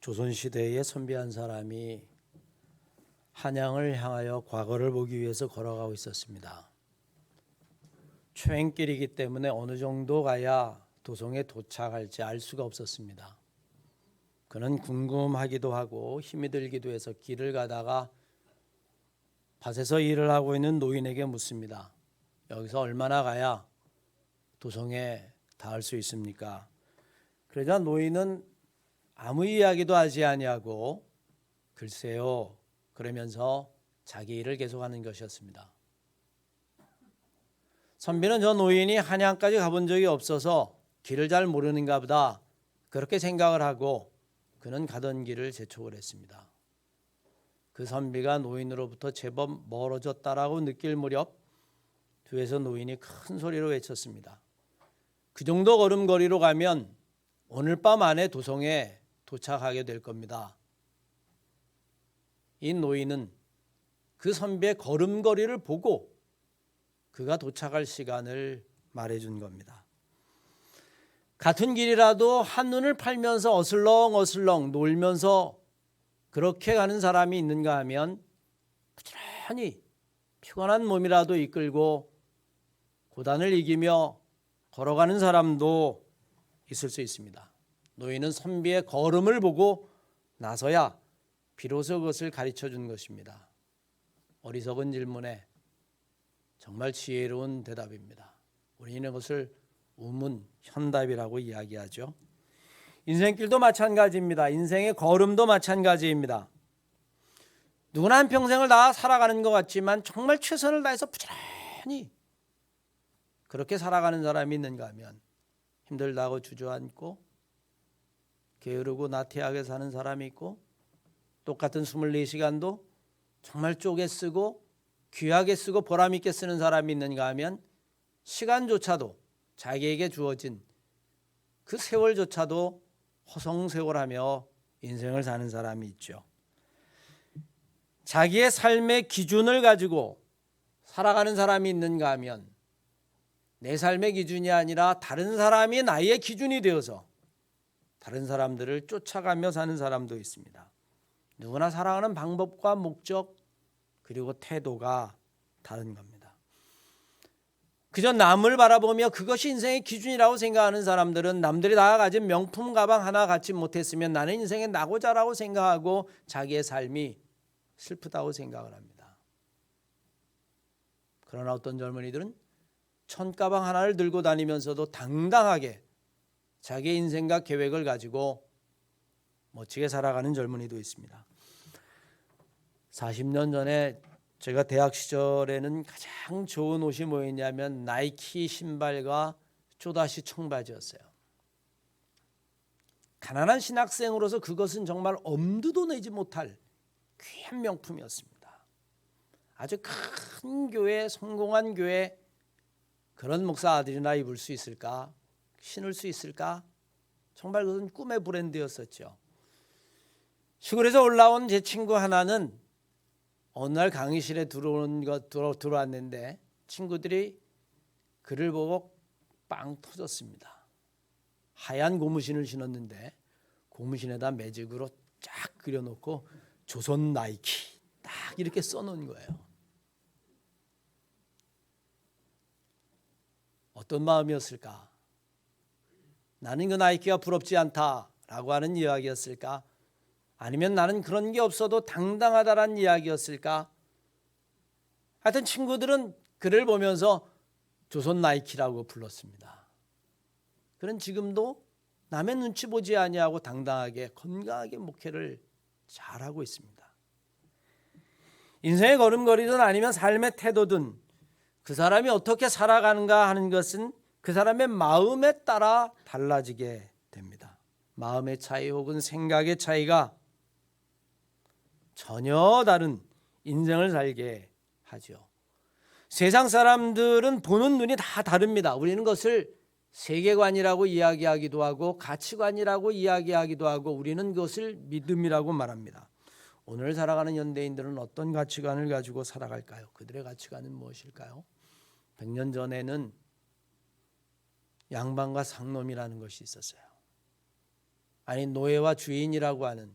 조선시대의 선비 한 사람이 한양을 향하여 과거를 보기 위해서 걸어가고 있었습니다. 초행길이기 때문에 어느 정도 가야 도성에 도착할지 알 수가 없었습니다. 그는 궁금하기도 하고 힘이 들기도 해서 길을 가다가 밭에서 일을 하고 있는 노인에게 묻습니다. 여기서 얼마나 가야 도성에 닿을 수 있습니까? 그러자 노인은 아무 이야기도 하지 아니하고 글쎄요 그러면서 자기 일을 계속하는 것이었습니다. 선비는 저 노인이 한양까지 가본 적이 없어서 길을 잘 모르는가 보다 그렇게 생각을 하고 그는 가던 길을 재촉을 했습니다. 그 선비가 노인으로부터 제법 멀어졌다라고 느낄 무렵 뒤에서 노인이 큰 소리로 외쳤습니다. 그 정도 걸음걸이로 가면 오늘 밤 안에 도성에 도착하게 될 겁니다. 이 노인은 그 선비의 걸음걸이를 보고 그가 도착할 시간을 말해준 겁니다. 같은 길이라도 한눈을 팔면서 어슬렁어슬렁 놀면서 그렇게 가는 사람이 있는가 하면 부지런히 피곤한 몸이라도 이끌고 고단을 이기며 걸어가는 사람도 있을 수 있습니다. 노인은 선비의 걸음을 보고 나서야 비로소 그것을 가르쳐 준 것입니다. 어리석은 질문에 정말 지혜로운 대답입니다. 우리는 그것을 우문, 현답이라고 이야기하죠. 인생길도 마찬가지입니다. 인생의 걸음도 마찬가지입니다. 누구나 한 평생을 다 살아가는 것 같지만 정말 최선을 다해서 부지런히 그렇게 살아가는 사람이 있는가 하면 힘들다고 주저앉고 게으르고 나태하게 사는 사람이 있고 똑같은 24시간도 정말 쪼개 쓰고 귀하게 쓰고 보람 있게 쓰는 사람이 있는가 하면 시간조차도 자기에게 주어진 그 세월조차도 허송세월하며 인생을 사는 사람이 있죠. 자기의 삶의 기준을 가지고 살아가는 사람이 있는가 하면 내 삶의 기준이 아니라 다른 사람이 나의 기준이 되어서 다른 사람들을 쫓아가며 사는 사람도 있습니다. 누구나 살아가는 방법과 목적 그리고 태도가 다른 겁니다. 그저 남을 바라보며 그것이 인생의 기준이라고 생각하는 사람들은 남들이 다 가진 명품 가방 하나 갖지 못했으면 나는 인생의 낙오자라고 생각하고 자기의 삶이 슬프다고 생각을 합니다. 그러나 어떤 젊은이들은 천가방 하나를 들고 다니면서도 당당하게 자기의 인생과 계획을 가지고 멋지게 살아가는 젊은이도 있습니다. 40년 전에 제가 대학 시절에는 가장 좋은 옷이 뭐였냐면 나이키 신발과 쪼다시 청바지였어요. 가난한 신학생으로서 그것은 정말 엄두도 내지 못할 귀한 명품이었습니다. 아주 큰 교회, 성공한 교회 그런 목사 아들이나 입을 수 있을까? 신을 수 있을까? 정말 그것은 꿈의 브랜드였었죠. 시골에서 올라온 제 친구 하나는 어느 날 강의실에 들어왔는데 친구들이 그를 보고 빵 터졌습니다. 하얀 고무신을 신었는데 고무신에다 매직으로 쫙 그려놓고 조선 나이키 딱 이렇게 써놓은 거예요. 어떤 마음이었을까? 나는 그 나이키가 부럽지 않다라고 하는 이야기였을까? 아니면 나는 그런 게 없어도 당당하다라는 이야기였을까? 하여튼 친구들은 그를 보면서 조선 나이키라고 불렀습니다. 그는 지금도 남의 눈치 보지 아니하고 당당하게 건강하게 목회를 잘하고 있습니다. 인생의 걸음걸이든 아니면 삶의 태도든 그 사람이 어떻게 살아가는가 하는 것은 그 사람의 마음에 따라 달라지게 됩니다. 마음의 차이 혹은 생각의 차이가 전혀 다른 인생을 살게 하죠. 세상 사람들은 보는 눈이 다 다릅니다. 우리는 그것을 세계관이라고 이야기하기도 하고 가치관이라고 이야기하기도 하고 우리는 그것을 믿음이라고 말합니다. 오늘 살아가는 현대인들은 어떤 가치관을 가지고 살아갈까요? 그들의 가치관은 무엇일까요? 100년 전에는 양반과 상놈이라는 것이 있었어요. 아니 노예와 주인이라고 하는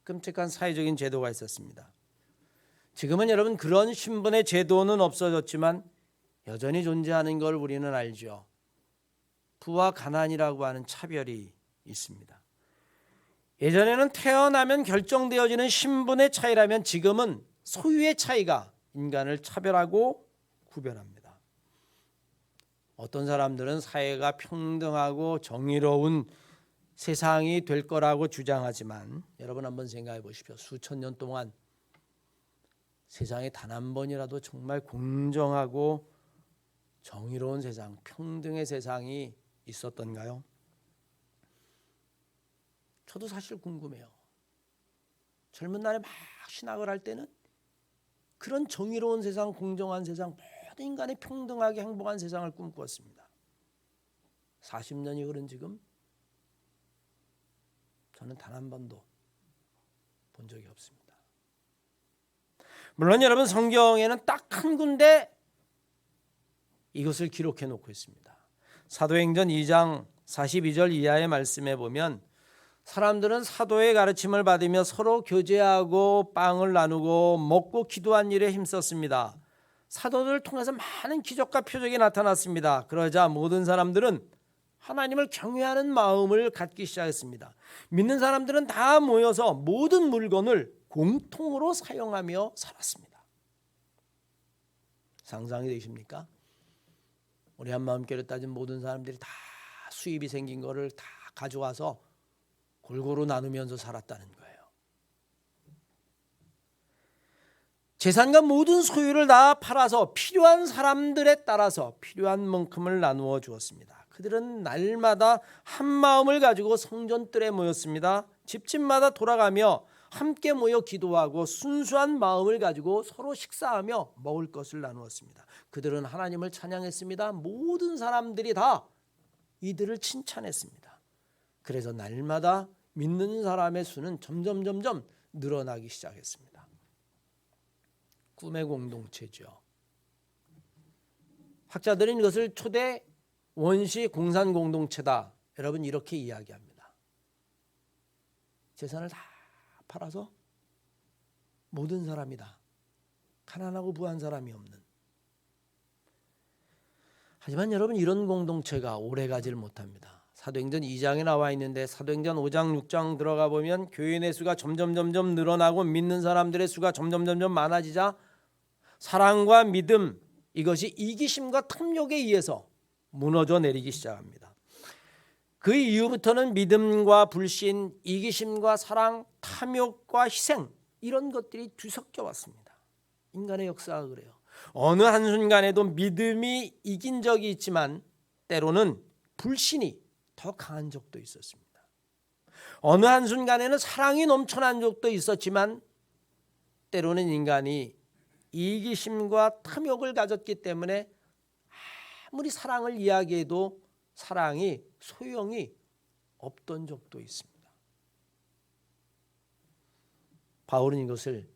끔찍한 사회적인 제도가 있었습니다. 지금은 여러분 그런 신분의 제도는 없어졌지만 여전히 존재하는 걸 우리는 알죠. 부와 가난이라고 하는 차별이 있습니다. 예전에는 태어나면 결정되어지는 신분의 차이라면 지금은 소유의 차이가 인간을 차별하고 구별합니다. 어떤 사람들은 사회가 평등하고 정의로운 세상이 될 거라고 주장하지만 여러분 한번 생각해 보십시오. 수천 년 동안 세상에 단 한 번이라도 정말 공정하고 정의로운 세상, 평등의 세상이 있었던가요? 저도 사실 궁금해요. 젊은 날에 막 신학을 할 때는 그런 정의로운 세상, 공정한 세상, 모든 인간이 평등하게 행복한 세상을 꿈꾸었습니다. 40년이 흐른 지금 저는 단 한 번도 본 적이 없습니다. 물론 여러분 성경에는 딱 한 군데 이것을 기록해 놓고 있습니다. 사도행전 2장 42절 이하의 말씀에 보면 사람들은 사도의 가르침을 받으며 서로 교제하고 빵을 나누고 먹고 기도한 일에 힘썼습니다. 사도들을 통해서 많은 기적과 표적이 나타났습니다. 그러자 모든 사람들은 하나님을 경외하는 마음을 갖기 시작했습니다. 믿는 사람들은 다 모여서 모든 물건을 공통으로 사용하며 살았습니다. 상상이 되십니까? 우리 한마음교회를 따진 모든 사람들이 다 수입이 생긴 거를 다 가져와서 골고루 나누면서 살았다는 거예요. 재산과 모든 소유를 다 팔아서 필요한 사람들에 따라서 필요한 만큼을 나누어 주었습니다. 그들은 날마다 한 마음을 가지고 성전뜰에 모였습니다. 집집마다 돌아가며 함께 모여 기도하고 순수한 마음을 가지고 서로 식사하며 먹을 것을 나누었습니다. 그들은 하나님을 찬양했습니다. 모든 사람들이 다 이들을 칭찬했습니다. 그래서 날마다 믿는 사람의 수는 점점 늘어나기 시작했습니다. 꿈의 공동체죠. 학자들은 이것을 초대 원시 공산 공동체다. 여러분 이렇게 이야기합니다. 재산을 다 팔아서 모든 사람이 다 가난하고 부한 사람이 없는. 하지만 여러분 이런 공동체가 오래가질 못합니다. 사도행전 2장에 나와 있는데 사도행전 5장 6장 들어가 보면 교회 내 수가 점점 늘어나고 믿는 사람들의 수가 점점 많아지자 사랑과 믿음 이것이 이기심과 탐욕에 의해서 무너져 내리기 시작합니다. 그 이후부터는 믿음과 불신, 이기심과 사랑, 탐욕과 희생 이런 것들이 뒤섞여 왔습니다. 인간의 역사가 그래요. 어느 한순간에도 믿음이 이긴 적이 있지만 때로는 불신이 더 강한 적도 있었습니다. 어느 한순간에는 사랑이 넘쳐난 적도 있었지만 때로는 인간이 이기심과 탐욕을 가졌기 때문에 아무리 사랑을 이야기해도 사랑이 소용이 없던 적도 있습니다. 바울은 이것을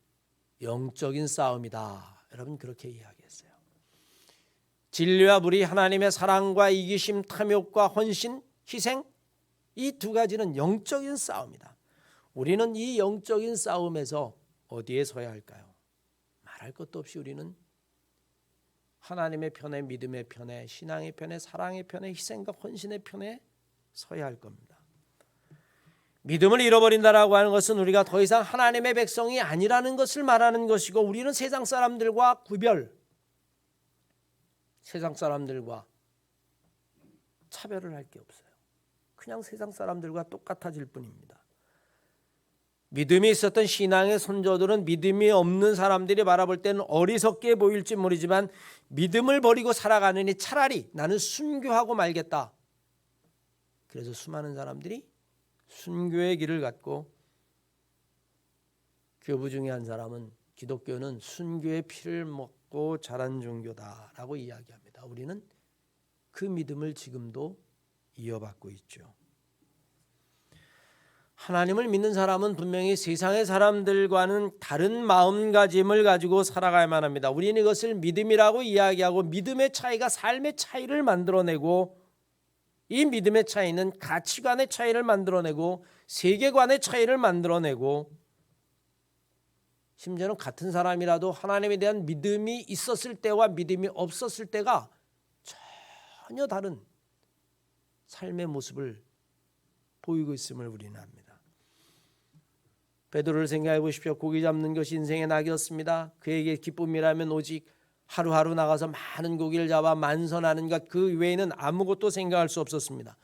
영적인 싸움이다. 여러분 그렇게 이야기했어요. 진리와 불의, 하나님의 사랑과 이기심, 탐욕과 헌신, 희생 이 두 가지는 영적인 싸움이다. 우리는 이 영적인 싸움에서 어디에 서야 할까요? 말할 것도 없이 우리는 하나님의 편에, 믿음의 편에, 신앙의 편에, 사랑의 편에, 희생과 헌신의 편에 서야 할 겁니다. 믿음을 잃어버린다라고 하는 것은 우리가 더 이상 하나님의 백성이 아니라는 것을 말하는 것이고 우리는 세상 사람들과 세상 사람들과 차별을 할 게 없어요. 그냥 세상 사람들과 똑같아질 뿐입니다. 믿음이 있었던 신앙의 선조들은 믿음이 없는 사람들이 바라볼 때는 어리석게 보일지 모르지만 믿음을 버리고 살아가느니 차라리 나는 순교하고 말겠다. 그래서 수많은 사람들이 순교의 길을 갔고 교부 중에 한 사람은 기독교는 순교의 피를 먹고 자란 종교다라고 이야기합니다. 우리는 그 믿음을 지금도 이어받고 있죠. 하나님을 믿는 사람은 분명히 세상의 사람들과는 다른 마음가짐을 가지고 살아가야만 합니다. 우리는 이것을 믿음이라고 이야기하고 믿음의 차이가 삶의 차이를 만들어내고 이 믿음의 차이는 가치관의 차이를 만들어내고 세계관의 차이를 만들어내고 심지어는 같은 사람이라도 하나님에 대한 믿음이 있었을 때와 믿음이 없었을 때가 전혀 다른 삶의 모습을 보이고 있음을 우리는 압니다. 베드로를 생각해 보십시오. 고기 잡는 것이 인생의 낙이었습니다. 그에게 기쁨이라면 오직 하루하루 나가서 많은 고기를 잡아 만선하는 것, 그 외에는 아무것도 생각할 수 없었습니다.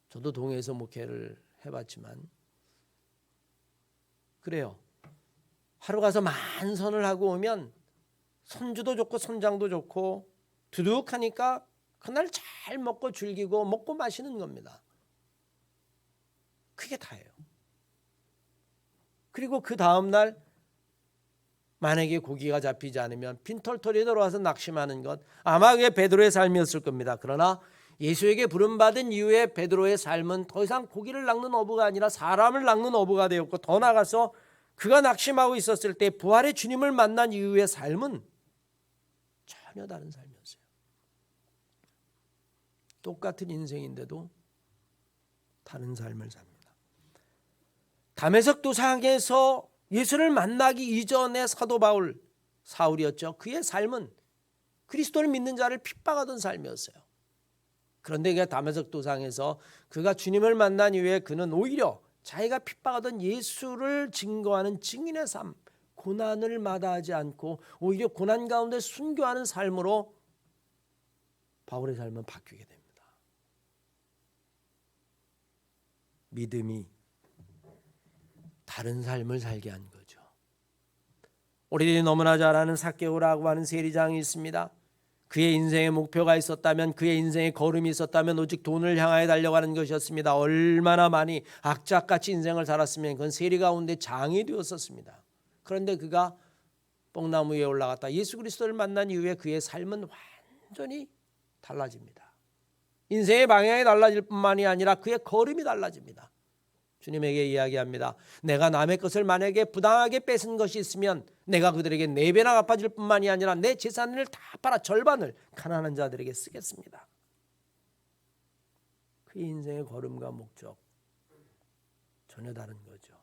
저도 동해에서 목회를 해봤지만 그래요. 하루 가서 만선을 하고 오면 손주도 좋고 손장도 좋고 두둑하니까 그날 잘 먹고 즐기고 먹고 마시는 겁니다. 그게 다예요. 그리고 그 다음날 만약에 고기가 잡히지 않으면 빈털터리에 들어와서 낙심하는 것, 아마 그게 베드로의 삶이었을 겁니다. 그러나 예수에게 부름받은 이후에 베드로의 삶은 더 이상 고기를 낚는 어부가 아니라 사람을 낚는 어부가 되었고, 더 나아가서 그가 낙심하고 있었을 때 부활의 주님을 만난 이후의 삶은 전혀 다른 삶이었어요. 똑같은 인생인데도 다른 삶을 삽니다. 다메섹 도상에서 예수를 만나기 이전의 사도 바울, 사울이었죠. 그의 삶은 그리스도를 믿는 자를 핍박하던 삶이었어요. 그런데 그가 다메섹 도상에서 그가 주님을 만난 이후에 그는 오히려 자기가 핍박하던 예수를 증거하는 증인의 삶, 고난을 마다하지 않고 오히려 고난 가운데 순교하는 삶으로 바울의 삶은 바뀌게 됩니다. 믿음이 다른 삶을 살게 한 거죠. 우리들이 너무나 잘 아는 삭개오라고 하는 세리장이 있습니다. 그의 인생의 목표가 있었다면, 그의 인생의 걸음이 있었다면 오직 돈을 향하여 달려가는 것이었습니다. 얼마나 많이 악착같이 인생을 살았으면 그건 세리 가운데 장이 되었었습니다. 그런데 그가 뽕나무 위에 올라갔다 예수 그리스도를 만난 이후에 그의 삶은 완전히 달라집니다. 인생의 방향이 달라질 뿐만이 아니라 그의 걸음이 달라집니다. 주님에게 이야기합니다. 내가 남의 것을 만약에 부당하게 뺏은 것이 있으면 내가 그들에게 4배나 갚아줄 뿐만이 아니라 내 재산을 다 팔아 절반을 가난한 자들에게 쓰겠습니다. 그 인생의 걸음과 목적 전혀 다른 거죠.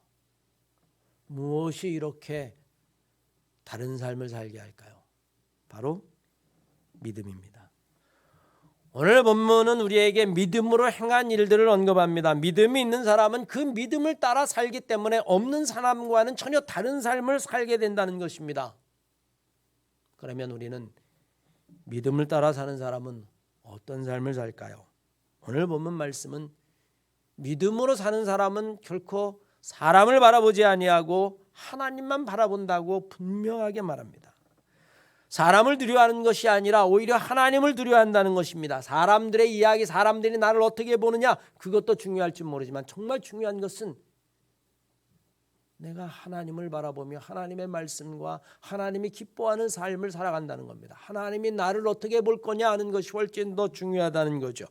무엇이 이렇게 다른 삶을 살게 할까요? 바로 믿음입니다. 오늘 본문은 우리에게 믿음으로 행한 일들을 언급합니다. 믿음이 있는 사람은 그 믿음을 따라 살기 때문에 없는 사람과는 전혀 다른 삶을 살게 된다는 것입니다. 그러면 우리는 믿음을 따라 사는 사람은 어떤 삶을 살까요? 오늘 본문 말씀은 믿음으로 사는 사람은 결코 사람을 바라보지 아니하고 하나님만 바라본다고 분명하게 말합니다. 사람을 두려워하는 것이 아니라 오히려 하나님을 두려워한다는 것입니다. 사람들의 이야기, 사람들이 나를 어떻게 보느냐, 그것도 중요할지 모르지만 정말 중요한 것은 내가 하나님을 바라보며 하나님의 말씀과 하나님이 기뻐하는 삶을 살아간다는 겁니다. 하나님이 나를 어떻게 볼 거냐 하는 것이 훨씬 더 중요하다는 거죠.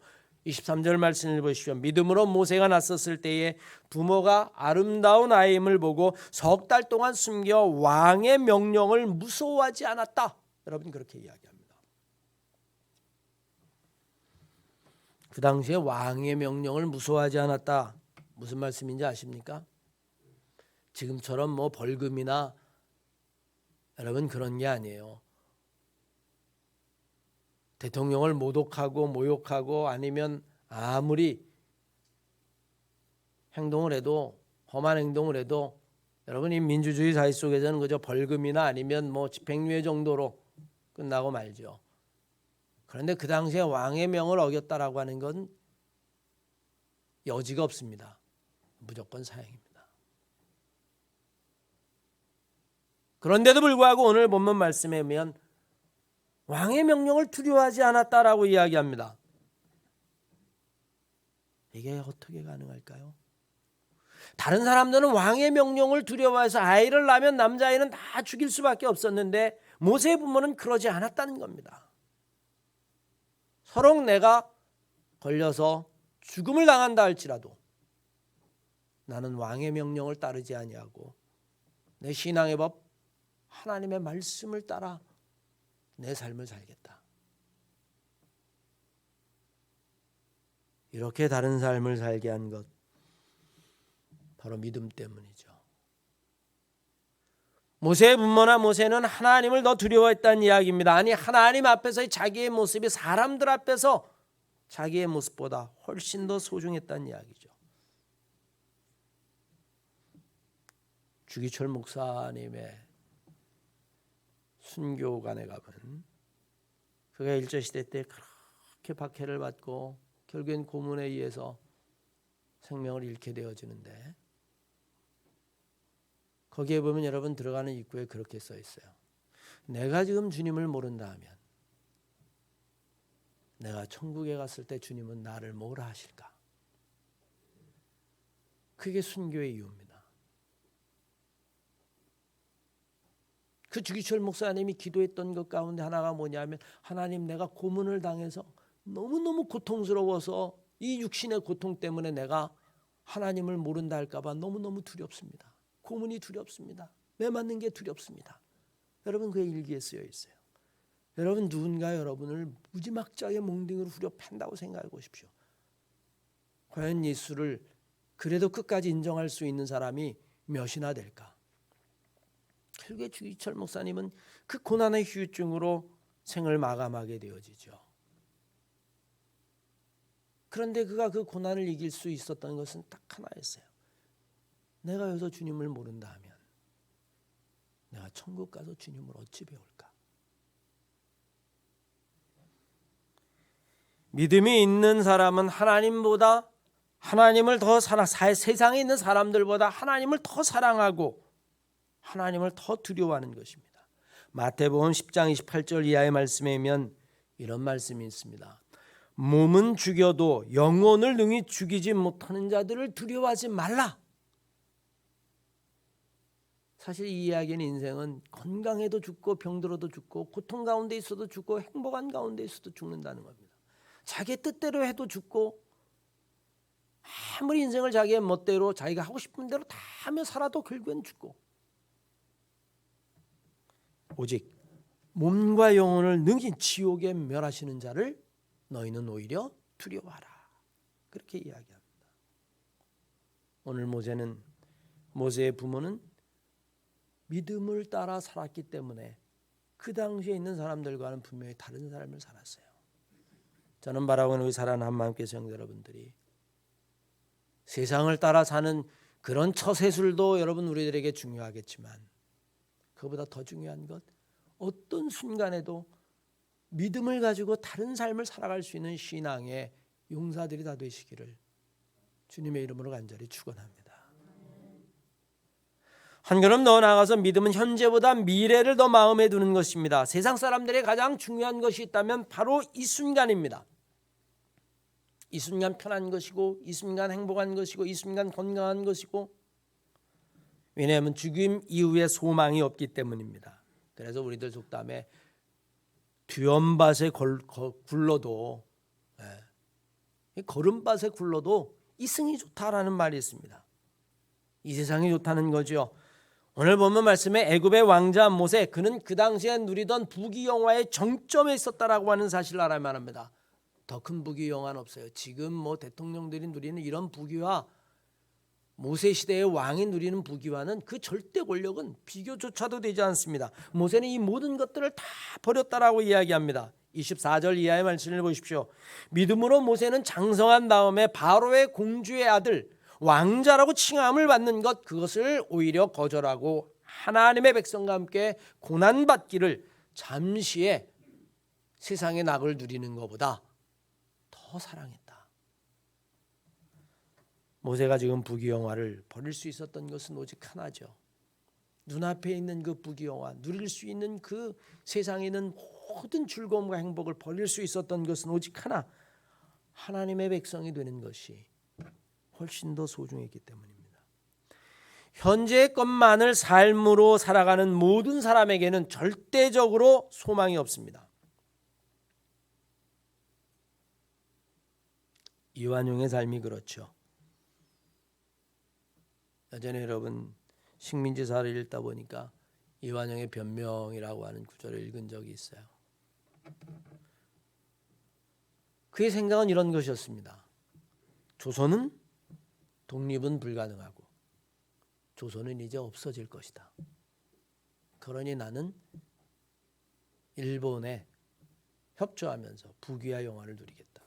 23절 말씀을 보시오. 믿음으로 모세가 났었을 때에 부모가 아름다운 아이임을 보고 석 달 동안 숨겨 왕의 명령을 무서워하지 않았다. 여러분 그렇게 이야기합니다. 그 당시에 왕의 명령을 무서워하지 않았다. 무슨 말씀인지 아십니까? 지금처럼 뭐 벌금이나 여러분 그런 게 아니에요. 대통령을 모독하고 모욕하고 아니면 아무리 행동을 해도 험한 행동을 해도 여러분 이 민주주의 사회 속에서는 그저 벌금이나 아니면 뭐 집행유예 정도로 끝나고 말죠. 그런데 그 당시에 왕의 명을 어겼다라고 하는 건 여지가 없습니다. 무조건 사형입니다. 그런데도 불구하고 오늘 본문 말씀에 보면 왕의 명령을 두려워하지 않았다라고 이야기합니다. 이게 어떻게 가능할까요? 다른 사람들은 왕의 명령을 두려워해서 아이를 낳으면 남자아이는 다 죽일 수밖에 없었는데 모세의 부모는 그러지 않았다는 겁니다. 서로 내가 걸려서 죽음을 당한다 할지라도 나는 왕의 명령을 따르지 아니하고 내 신앙의 법 하나님의 말씀을 따라 내 삶을 살겠다. 이렇게 다른 삶을 살게 한 것 바로 믿음 때문이죠. 모세의 분모나 모세는 하나님을 더 두려워했다는 이야기입니다. 아니, 하나님 앞에서의 자기의 모습이 사람들 앞에서 자기의 모습보다 훨씬 더 소중했다는 이야기죠. 주기철 목사님의 순교관에 가면 그가 일제시대 때 그렇게 박해를 받고 결국엔 고문에 의해서 생명을 잃게 되어지는데, 거기에 보면 여러분 들어가는 입구에 그렇게 써 있어요. 내가 지금 주님을 모른다 하면 내가 천국에 갔을 때 주님은 나를 뭐라 하실까? 그게 순교의 이유입니다. 그 주기철 목사님이 기도했던 것 가운데 하나가 뭐냐면, 하나님, 내가 고문을 당해서 너무너무 고통스러워서 이 육신의 고통 때문에 내가 하나님을 모른다 할까 봐 너무너무 두렵습니다. 고문이 두렵습니다. 매 맞는 게 두렵습니다. 여러분, 그의 일기에 쓰여 있어요. 여러분, 누군가 여러분을 무지막지하게 몽둥이로 후려 팬다고 생각해 보십시오. 과연 예수를 그래도 끝까지 인정할 수 있는 사람이 몇이나 될까? 결국에 주기철 목사님은 그 고난의 후유증으로 생을 마감하게 되어지죠. 그런데 그가 그 고난을 이길 수 있었던 것은 딱 하나였어요. 내가 여기서 주님을 모른다 하면 내가 천국 가서 주님을 어찌 배울까? 믿음이 있는 사람은 하나님보다, 하나님을 더 세상에 있는 사람들보다 하나님을 더 사랑하고 하나님을 더 두려워하는 것입니다. 마태복음 10장 28절 이하의 말씀에 보면 이런 말씀이 있습니다. 몸은 죽여도 영혼을 능히 죽이지 못하는 자들을 두려워하지 말라. 사실 이 이야기는 인생은 건강해도 죽고 병들어도 죽고 고통 가운데 있어도 죽고 행복한 가운데 있어도 죽는다는 겁니다. 자기의 뜻대로 해도 죽고, 아무리 인생을 자기의 멋대로 자기가 하고 싶은 대로 다 하며 살아도 결국엔 죽고, 오직 몸과 영혼을 능히 지옥에 멸하시는 자를 너희는 오히려 두려워하라. 그렇게 이야기합니다. 오늘 모세의 부모는 믿음을 따라 살았기 때문에 그 당시에 있는 사람들과는 분명히 다른 삶을 살았어요. 저는 바라보는 우리 사랑하는 한마음교회 성도 여러분들이 세상을 따라 사는 그런 처세술도 여러분 우리들에게 중요하겠지만, 그보다 더 중요한 것, 어떤 순간에도 믿음을 가지고 다른 삶을 살아갈 수 있는 신앙의 용사들이 다 되시기를 주님의 이름으로 간절히 축원합니다. 한 걸음 더 나아가서 믿음은 현재보다 미래를 더 마음에 두는 것입니다. 세상 사람들의 가장 중요한 것이 있다면 바로 이 순간입니다. 이 순간 편한 것이고, 이 순간 행복한 것이고, 이 순간 건강한 것이고, 왜냐하면 죽음 이후에 소망이 없기 때문입니다. 그래서 우리들 속담에 뒤엄밭에 굴러도, 걸음밭에 굴러도 이승이 좋다라는 말이 있습니다. 이 세상이 좋다는 거죠. 오늘 보면 말씀에 애굽의 왕자 모세, 그는 그 당시에 누리던 부귀영화의 정점에 있었다라고 하는 사실을 알아야만 합니다. 더 큰 부귀영화는 없어요. 지금 대통령들이 누리는 이런 부귀와 모세 시대의 왕이 누리는 부귀와는 그 절대 권력은 비교조차도 되지 않습니다. 모세는 이 모든 것들을 다 버렸다라고 이야기합니다. 24절 이하의 말씀을 보십시오. 믿음으로 모세는 장성한 다음에 바로의 공주의 아들, 왕자라고 칭함을 받는 것, 그것을 오히려 거절하고 하나님의 백성과 함께 고난받기를 잠시의 세상의 낙을 누리는 것보다 더 사랑했다. 모세가 지금 부귀영화를 버릴 수 있었던 것은 오직 하나죠. 눈앞에 있는 그 부귀영화, 누릴 수 있는 그 세상에 있는 모든 즐거움과 행복을 버릴 수 있었던 것은 오직 하나, 하나님의 백성이 되는 것이 훨씬 더 소중했기 때문입니다. 현재의 것만을 삶으로 살아가는 모든 사람에게는 절대적으로 소망이 없습니다. 이완용의 삶이 그렇죠. 예전에 여러분 식민지사를 읽다 보니까 이완용의 변명이라고 하는 구절을 읽은 적이 있어요. 그의 생각은 이런 것이었습니다. 조선은 독립은 불가능하고 조선은 이제 없어질 것이다. 그러니 나는 일본에 협조하면서 부귀와 영화를 누리겠다.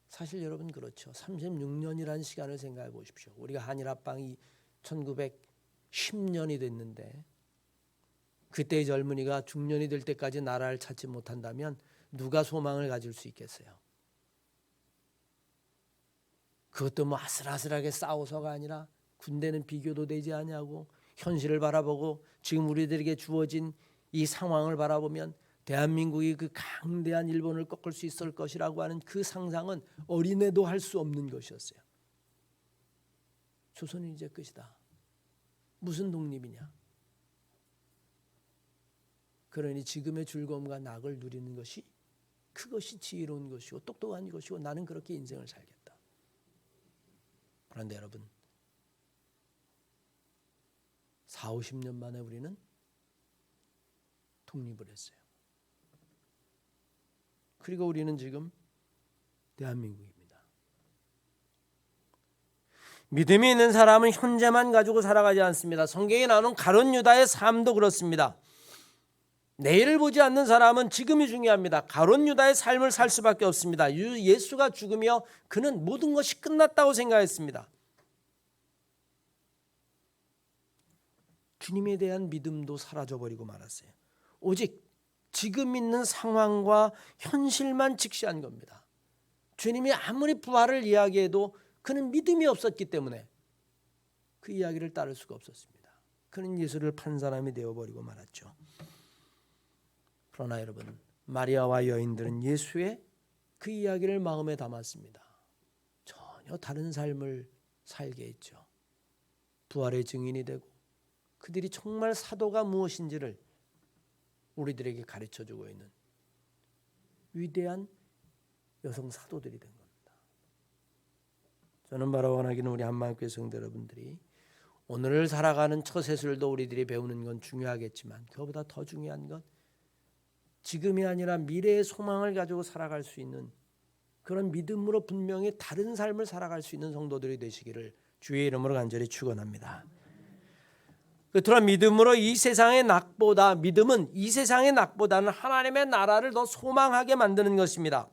사실 여러분 그렇죠. 36년이라는 시간을 생각해 보십시오. 우리가 한일합방이 1910년이 됐는데 그때의 젊은이가 중년이 될 때까지 나라를 찾지 못한다면 누가 소망을 가질 수 있겠어요? 그것도 뭐 아슬아슬하게 싸워서가 아니라 군대는 비교도 되지 않냐고 현실을 바라보고 지금 우리들에게 주어진 이 상황을 바라보면 대한민국이 그 강대한 일본을 꺾을 수 있을 것이라고 하는 그 상상은 어린애도 할 수 없는 것이었어요. 조선은 이제 끝이다. 무슨 독립이냐? 그러니 지금의 즐거움과 낙을 누리는 것이 그것이 지혜로운 것이고 똑똑한 것이고 나는 그렇게 인생을 살겠다. 그런데 여러분 40, 50년 만에 우리는 독립을 했어요. 그리고 우리는 지금 대한민국입니다. 믿음이 있는 사람은 현재만 가지고 살아가지 않습니다. 성경에 나오는 가룟 유다의 삶도 그렇습니다. 내일을 보지 않는 사람은 지금이 중요합니다. 가룟 유다의 삶을 살 수밖에 없습니다. 예수가 죽으며 그는 모든 것이 끝났다고 생각했습니다. 주님에 대한 믿음도 사라져버리고 말았어요. 오직 지금 있는 상황과 현실만 직시한 겁니다. 주님이 아무리 부활을 이야기해도 그는 믿음이 없었기 때문에 그 이야기를 따를 수가 없었습니다. 그는 예수를 판 사람이 되어버리고 말았죠. 그러나 여러분 마리아와 여인들은 예수의 그 이야기를 마음에 담았습니다. 전혀 다른 삶을 살게 했죠. 부활의 증인이 되고 그들이 정말 사도가 무엇인지를 우리들에게 가르쳐주고 있는 위대한 여성 사도들이 된 겁니다. 저는 바로 원하기는 우리 한마음교회 성도 여러분들이 오늘을 살아가는 처세술도 우리들이 배우는 건 중요하겠지만 그보다 더 중요한 건 지금이 아니라 미래의 소망을 가지고 살아갈 수 있는 그런 믿음으로 분명히 다른 삶을 살아갈 수 있는 성도들이 되시기를 주의 이름으로 간절히 축원합니다. 그토록 믿음으로 이 세상의 낙보다 믿음은 이 세상의 낙보다는 하나님의 나라를 더 소망하게 만드는 것입니다.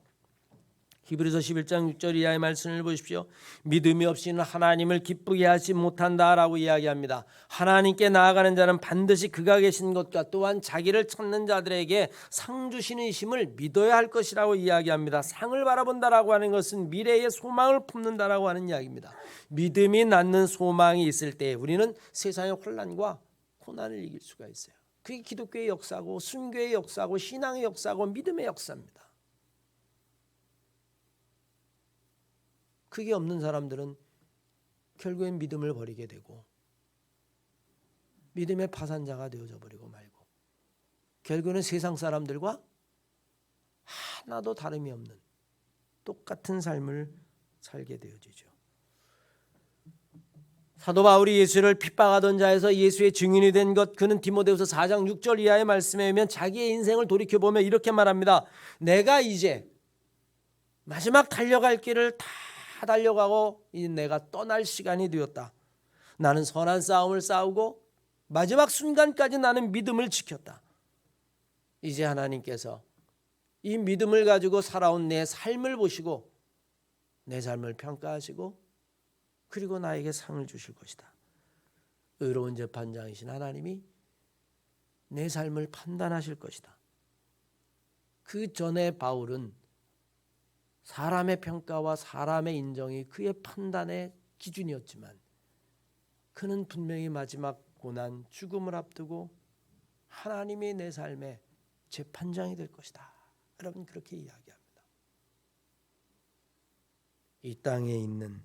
히브리서 11장 6절 이하의 말씀을 보십시오. 믿음이 없이는 하나님을 기쁘게 하지 못한다라고 이야기합니다. 하나님께 나아가는 자는 반드시 그가 계신 것과 또한 자기를 찾는 자들에게 상 주시는 이심을 믿어야 할 것이라고 이야기합니다. 상을 바라본다라고 하는 것은 미래의 소망을 품는다라고 하는 이야기입니다. 믿음이 낳는 소망이 있을 때 우리는 세상의 혼란과 고난을 이길 수가 있어요. 그게 기독교의 역사고 순교의 역사고 신앙의 역사고 믿음의 역사입니다. 그게 없는 사람들은 결국엔 믿음을 버리게 되고 믿음의 파산자가 되어져 버리고 말고 결국에는 세상 사람들과 하나도 다름이 없는 똑같은 삶을 살게 되어지죠. 사도 바울이 예수를 핍박하던 자에서 예수의 증인이 된 것 그는 디모데후서 4장 6절 이하의 말씀에 보면 자기의 인생을 돌이켜보면 이렇게 말합니다. 내가 이제 마지막 달려갈 길을 다 달려가고 이제 내가 떠날 시간이 되었다. 나는 선한 싸움을 싸우고 마지막 순간까지 나는 믿음을 지켰다. 이제 하나님께서 이 믿음을 가지고 살아온 내 삶을 보시고 내 삶을 평가하시고 그리고 나에게 상을 주실 것이다. 의로운 재판장이신 하나님이 내 삶을 판단하실 것이다. 그 전에 바울은 사람의 평가와 사람의 인정이 그의 판단의 기준이었지만 그는 분명히 마지막 고난, 죽음을 앞두고 하나님이 내 삶의 재판장이 될 것이다. 여러분 그렇게 이야기합니다. 이 땅에 있는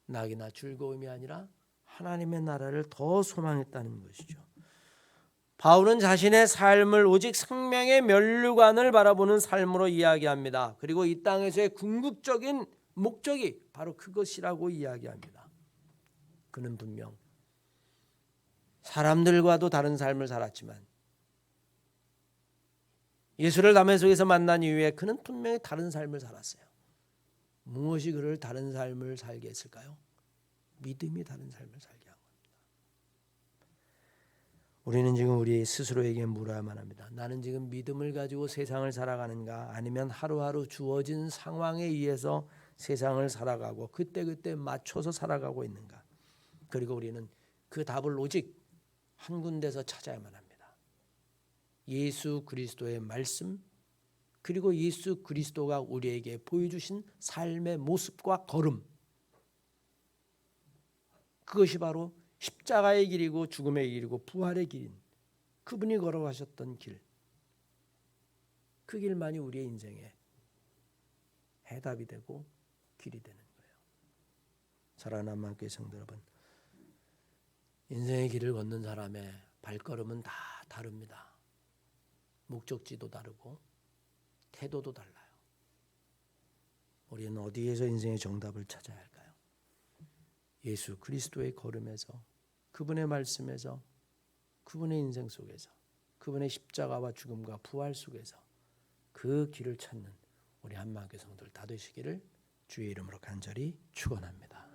낙이나 즐거움이 아니라 하나님의 나라를 더 소망했다는 것이죠. 바울은 자신의 삶을 오직 생명의 면류관을 바라보는 삶으로 이야기합니다. 그리고 이 땅에서의 궁극적인 목적이 바로 그것이라고 이야기합니다. 그는 분명 사람들과도 다른 삶을 살았지만 예수를 담에 속에서 만난 이후에 그는 분명히 다른 삶을 살았어요. 무엇이 그를 다른 삶을 살게 했을까요? 믿음이 다른 삶을 살게 한 겁니다. 우리는 지금 우리 스스로에게 물어야만 합니다. 나는 지금 믿음을 가지고 세상을 살아가는가, 아니면 하루하루 주어진 상황에 의해서 세상을 살아가고 그때그때 맞춰서 살아가고 있는가. 그리고 우리는 그 답을 오직 한 군데서 찾아야만 합니다. 예수 그리스도의 말씀, 그리고 예수 그리스도가 우리에게 보여주신 삶의 모습과 걸음, 그것이 바로 십자가의 길이고 죽음의 길이고 부활의 길인 그분이 걸어가셨던 길, 그 길만이 우리의 인생의 해답이 되고 길이 되는 거예요. 사랑하는 한마음교회 성도 여러분, 인생의 길을 걷는 사람의 발걸음은 다 다릅니다. 목적지도 다르고 태도도 달라요. 우리는 어디에서 인생의 정답을 찾아야 할까요? 예수 그리스도의 걸음에서, 그분의 말씀에서, 그분의 인생 속에서, 그분의 십자가와 죽음과 부활 속에서 그 길을 찾는 우리 한마음교회 성도들 다 되시기를 주의 이름으로 간절히 축원합니다.